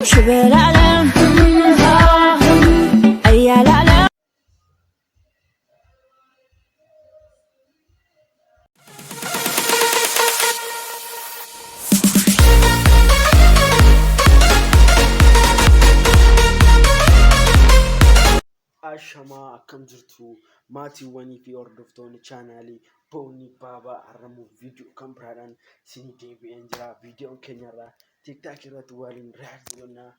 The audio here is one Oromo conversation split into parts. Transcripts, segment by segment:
شبالعالم أي العالم Ashama akkam jirtu maatiiwwanii fi hordoftoonni chaanaalii Boonii Baabaa Arramuu viidiyoo kan biraadhaan isinii deebi'een jira. Viidiyoon keenyarraa TikTok irratti waliin react goonaa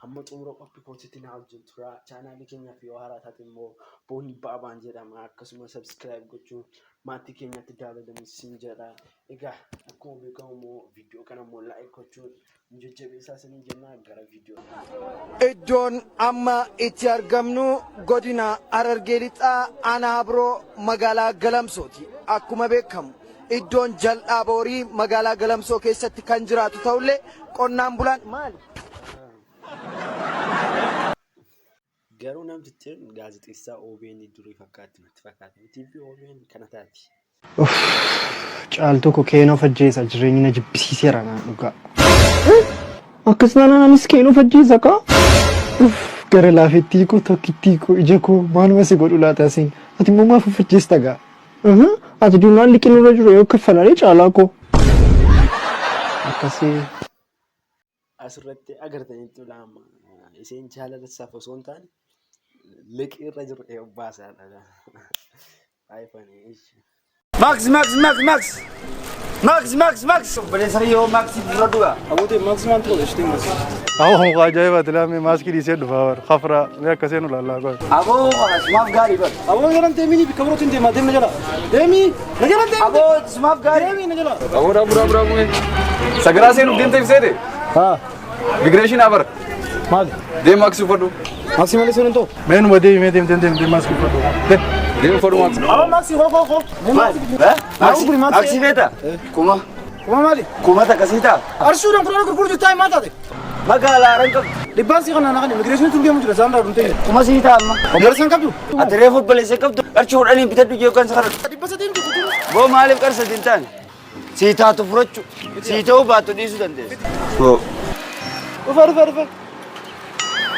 hamma xumura qophii kootiitti na wajjin tura. Chaanaalii keenyaaf yoo haaraa taate immoo Boonii Baabaan jedhama. Akkasuma subscribe gochuun maatii keenyatti dabalanii isin jedha. Egaa akkuma beekamu immoo viidiyoo kana immoo like gochuun jajjabeessaa isinii jenna gara viidiyoo. Iddoon amma itti argamnu godina Harargee Lixaa aanaa Abroo magaalaa Galamsooti. Akkuma beekamu iddoon jal'aa boorii magaalaa Galamsoo keessatti kan jiraatu ta'ullee qonnaan bulaan maali? Garuu namtittiin gaazexeessaa OBN durii fakkaatti natti fakkaata. TV OBN kana taati. Caaltuu koo keenoo fajjeessa jireenyi na jibbisiiseera naan dhugaa. Akkasumas anis keenoo fajjeessa kaa? Gara laafettii koo tokkittii koo ija koo maaluma si godhu laata siin? Ati immoo maaf fajjeessa gaa? Ati duunaan liqin irra jiru yoo kaffalalee caalaa koo. Akkasii. Asirratti agartanitti lama isheen jaalala safa osoo hin taane liqii irra jiru eebbaasaadha. Ayfanii. Max. Balesario Max Bradua. Abuti Max man to ishte Max. Aho ho gaajaiba tila me Max ki dise dufaawar khafra me kasenu lalla ko. Abo smaf gari ba. Abo garan temi ni bikabro tin tema dem najala. Demi najala dem. Abo smaf gari. Demi najala. Abo bra me. Sagara se nu din te sede. Ha. Migration abar. Mag. De Max fodu. Maximale sunu to. Men wadi me dem Max ki foto. De fodu Max. Abo Max ho. Max beta. Kuma. Kuma mali. Kuma ta kasita. Arshu dan kurang kurang tay mata de. Magala ranka. Libansi kana nakani immigration turbiya mujira zamra dunte. Kuma sita amma. Omersan kabdu. Atre football se kabdu. Arshu dani bitadu je kan sakar. Libasa tin tu. Bo malif karsa dintan. Sita tu furachu. Sita u batu disu dande. Bo. Rufa.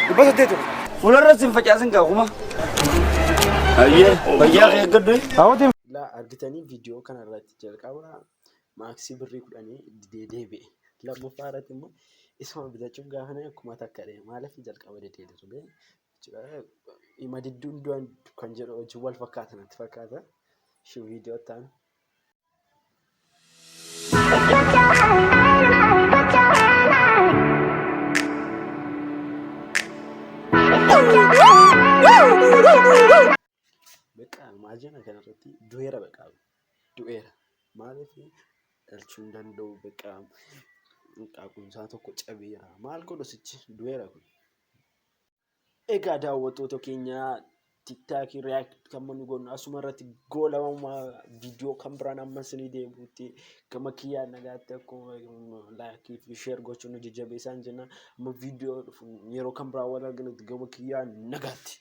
Libasa te tu. Fulara sin facasin ka kuma. Ayye, bayya ke gaddu. Awate La argitanii viidiyoo kana irratti jalqaba maaksii birrii kudhanii deebi'e. Lammaffaa irratti immoo isuma bitachuuf gaafa na akkuma takkadhe maaliif jalqaba deebi'e ture. Ima didduun du'an kan jedhu hojii wal fakkaata natti fakkaata. Shi viidiyoo ta'an. Beqa maajina kana irratti du'eera beqa du'eera maaliif dhalchuun danda'u beqa qaaqumsaa tokko cabeera maal godhu sichi du'eera kun. Egaa daawwattoota keenya TikTok react kan nu godhu asuma irratti goolama viidiyoo kan biraan amma isinii deebi'utti gama kiyyaan nagaatti akkuma like fi share gochuun nu jajjabeessaa jenna amma viidiyoo yeroo kan biraan wal arginutti gama kiyyaan nagaatti.